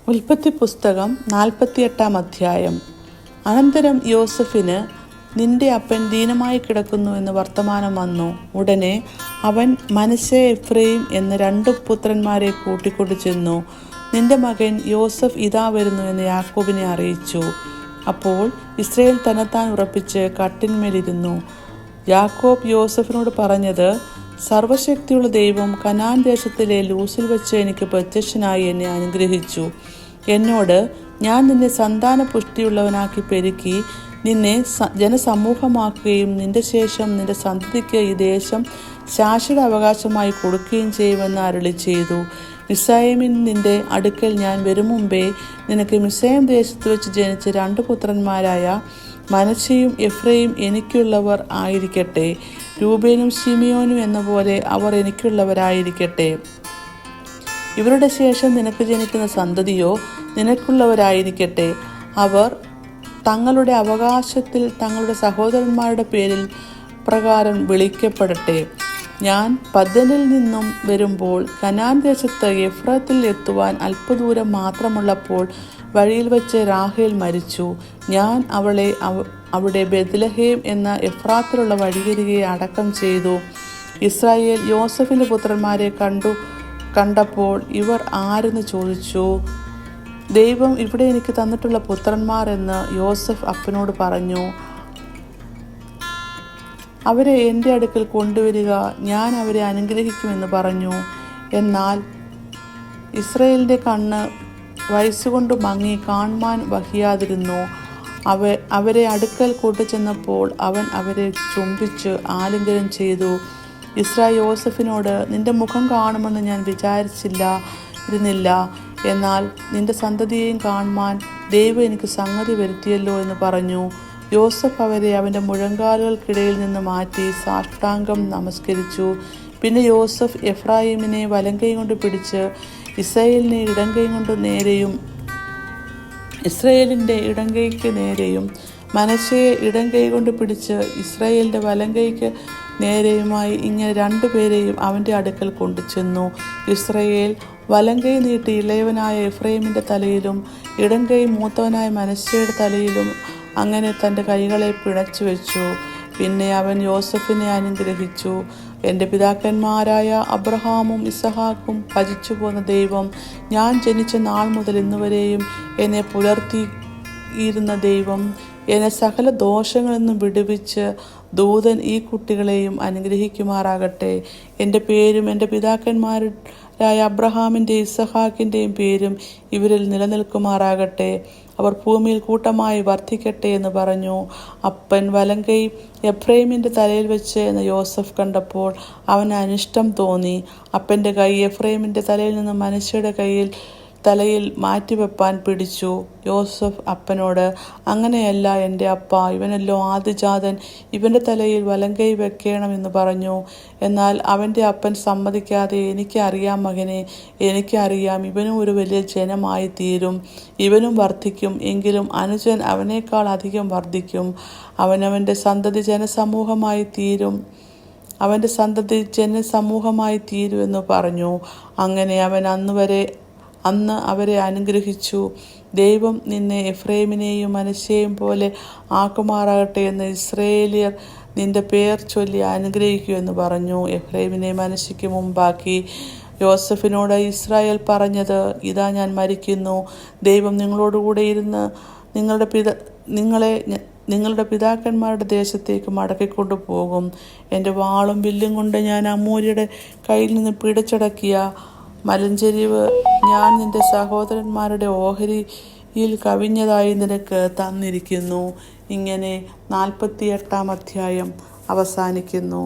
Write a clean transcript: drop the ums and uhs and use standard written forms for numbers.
ഉൽപ്പത്തി പുസ്തകം 48 അധ്യായം. അനന്തരം യോസഫിന്, നിന്റെ അപ്പൻ ദീനമായി കിടക്കുന്നു എന്ന് വർത്തമാനം വന്നു. ഉടനെ അവൻ മനശ്ശെ, എഫ്രയീം എന്ന 2 പുത്രന്മാരെ കൂട്ടിക്കൊണ്ടു ചെന്നു. നിന്റെ മകൻ യോസഫ് ഇതാ വരുന്നു എന്ന് യാക്കോബിനെ അറിയിച്ചു. അപ്പോൾ ഇസ്രായേൽ തന്നെത്താൻ ഉറപ്പിച്ച് കട്ടിന്മേലിരുന്നു. യാക്കോബ് യോസഫിനോട് പറഞ്ഞത്, സർവശക്തിയുള്ള ദൈവം കനാൻ ദേശത്തിലെ ലൂസിൽ വെച്ച് എനിക്ക് പ്രത്യക്ഷനായി എന്നെ അനുഗ്രഹിച്ചു. എന്നോട്, ഞാൻ നിന്നെ സന്താന പുഷ്ടിയുള്ളവനാക്കി പെരുക്കി നിന്നെ ജനസമൂഹമാക്കുകയും നിന്റെ ശേഷം നിന്റെ സന്തതിക്ക് ഈ ദേശം ശാശ്വത അവകാശമായി കൊടുക്കുകയും ചെയ്യുമെന്ന് അരുളി ചെയ്തു. മിസ്രയീമിൽ നിന്റെ അടുക്കൽ ഞാൻ വരും മുമ്പേ നിനക്ക് മിസ്രയീം ദേശത്ത് വെച്ച് ജനിച്ച 2 പുത്രന്മാരായ മനശ്ശെയും എഫ്രയീം എനിക്കുള്ളവർ ആയിരിക്കട്ടെ. രൂബേനും ശിമിയോനും എന്ന പോലെ അവർ എനിക്കുള്ളവരായിരിക്കട്ടെ. ഇവരുടെ ശേഷം നിനക്ക് ജനിക്കുന്ന സന്തതിയോ നിനക്കുള്ളവരായിരിക്കട്ടെ. അവർ തങ്ങളുടെ അവകാശത്തിൽ തങ്ങളുടെ സഹോദരന്മാരുടെ പേരിൽ പ്രകാരം വിളിക്കപ്പെടട്ടെ. ഞാൻ പദ്ദനിൽ നിന്നും വരുമ്പോൾ കനാൻ ദേശത്ത് എഫ്രാത്തിൽ എത്തുവാൻ അല്പദൂരം മാത്രമുള്ളപ്പോൾ വഴിയിൽ വെച്ച് റാഹേൽ മരിച്ചു. ഞാൻ അവളെ അവിടെ ബെത്ലഹേം എന്ന എഫ്രാത്തിലുള്ള വഴിയരികെ അടക്കം ചെയ്തു. ഇസ്രായേൽ യോസഫിന്റെ പുത്രന്മാരെ കണ്ടപ്പോൾ ഇവർ ആരെന്ന് ചോദിച്ചു. ദൈവം ഇവിടെ എനിക്ക് തന്നിട്ടുള്ള പുത്രന്മാർ എന്ന് യോസഫ് അപ്പനോട് പറഞ്ഞു. അവരെ എൻ്റെ അടുക്കൽ കൊണ്ടുവരിക, ഞാൻ അവരെ അനുഗ്രഹിക്കുമെന്ന് പറഞ്ഞു. എന്നാൽ ഇസ്രായേലിൻ്റെ കണ്ണ് വയസ്സുകൊണ്ട് മങ്ങി കാണുവാൻ വഹിയാതിരുന്നു. അവരെ അടുക്കൽ കൂട്ടിച്ചെന്നപ്പോൾ അവൻ അവരെ ചുംബിച്ച് ആലിംഗനം ചെയ്തു. ഇസ്രായേൽ യോസഫിനോട്, നിന്റെ മുഖം കാണുമെന്ന് ഞാൻ വിചാരിച്ചിരുന്നില്ല. എന്നാൽ നിന്റെ സന്തതിയെയും കാണുവാൻ ദൈവം എനിക്ക് സംഗതി വരുത്തിയല്ലോ എന്ന് പറഞ്ഞു. യോസഫ് അവരെ അവൻ്റെ മുഴങ്കാലുകൾക്കിടയിൽ നിന്ന് മാറ്റി സാഷ്ടാംഗം നമസ്കരിച്ചു. പിന്നെ യോസഫ് എഫ്രായിമിനെ വലങ്കൈ കൊണ്ട് പിടിച്ച് ഇസ്രായേലിൻ്റെ ഇടങ്കൈക്ക് നേരെയും മനശ്ശെയെ ഇടങ്കൈ കൊണ്ട് പിടിച്ച് ഇസ്രായേലിൻ്റെ വലങ്കൈക്ക് നേരെയുമായി ഇങ്ങനെ 2 പേരെയും അവൻ്റെ അടുക്കൽ കൊണ്ടുചെന്നു. ഇസ്രായേൽ വലങ്കൈ നീട്ടി ഇളയവനായ എഫ്രയീമിൻ്റെ തലയിലും ഇടങ്കൈ മൂത്തവനായ മനശ്ശെയുടെ തലയിലും അങ്ങനെ തൻ്റെ കൈകളെ പിണച്ചു വെച്ചു. പിന്നെ അവൻ യോസഫിനെ അനുഗ്രഹിച്ചു. എൻ്റെ പിതാക്കന്മാരായ അബ്രഹാമും ഇസഹാക്കും ഭജിച്ചു പോന്ന ദൈവം, ഞാൻ ജനിച്ച നാൾ മുതൽ ഇന്നുവരെയും എന്നെ പുലർത്തിയിരുന്ന ദൈവം, എന്നെ സകല ദോഷങ്ങളിൽ നിന്നും വിടുവിച്ച് ദൂതൻ ഈ കുട്ടികളെയും അനുഗ്രഹിക്കുമാറാകട്ടെ. എൻ്റെ പേരും എൻ്റെ പിതാക്കന്മാരായ അബ്രഹാമിൻ്റെയും ഇസഹാക്കിൻ്റെയും പേരും ഇവരിൽ നിലനിൽക്കുമാറാകട്ടെ. അവർ ഭൂമിയിൽ കൂട്ടമായി വർദ്ധിക്കട്ടെ എന്ന് പറഞ്ഞു. അപ്പൻ വലങ്കൈ എഫ്രയീമിൻ്റെ തലയിൽ വെച്ച് എന്ന് യോസഫ് കണ്ടപ്പോൾ അവന് അനിഷ്ടം തോന്നി. അപ്പൻ്റെ കൈ എഫ്രയീമിൻ്റെ തലയിൽ നിന്ന് മനശ്ശെയുടെ തലയിൽ മാറ്റിവെപ്പാൻ പിടിച്ചു. യോസഫ് അപ്പനോട്, അങ്ങനെയല്ല എൻ്റെ അപ്പ, ഇവനല്ലോ ആദ്യജാതൻ, ഇവൻ്റെ തലയിൽ വലങ്കൈ വെക്കണമെന്ന് പറഞ്ഞു. എന്നാൽ അവൻ്റെ അപ്പൻ സമ്മതിക്കാതെ, എനിക്കറിയാം മകനെ, എനിക്കറിയാം, ഇവനും ഒരു വലിയ ജനമായി തീരും, ഇവനും വർദ്ധിക്കും, എങ്കിലും അനുജൻ അവനേക്കാൾ അധികം വർദ്ധിക്കും. അവനവൻ്റെ സന്തതി ജനസമൂഹമായി തീരുമെന്ന് പറഞ്ഞു. അങ്ങനെ അവൻ അന്ന് അവരെ അനുഗ്രഹിച്ചു. ദൈവം നിന്നെ എഫ്രയീമിനെയും മനശ്ശെയും പോലെ ആക്കുമാറാകട്ടെ എന്ന് ഇസ്രായേലിയർ നിന്റെ പേർ ചൊല്ലി അനുഗ്രഹിക്കുമെന്ന് പറഞ്ഞു. എഫ്രയീമിനെ മനശ്ശെയ്ക്ക് മുമ്പാക്കി യോസഫിനോട് ഇസ്രായേൽ പറഞ്ഞത്, ഇതാ ഞാൻ മരിക്കുന്നു. ദൈവം നിങ്ങളോടുകൂടെ ഇരുന്ന് നിങ്ങളുടെ പിതാക്കന്മാരുടെ ദേശത്തേക്ക് മടക്കിക്കൊണ്ടു പോകും. എൻ്റെ വാളും വില്ലും കൊണ്ട് ഞാൻ അമോര്യരുടെ കയ്യിൽ നിന്ന് പിടിച്ചടക്കിയ മലഞ്ചെരിവ് ഞാൻ നിന്റെ സഹോദരന്മാരുടെ ഓഹരിയിൽ കവിഞ്ഞതായി നിനക്ക് തന്നിരിക്കുന്നു. ഇങ്ങനെ 48 അധ്യായം അവസാനിക്കുന്നു.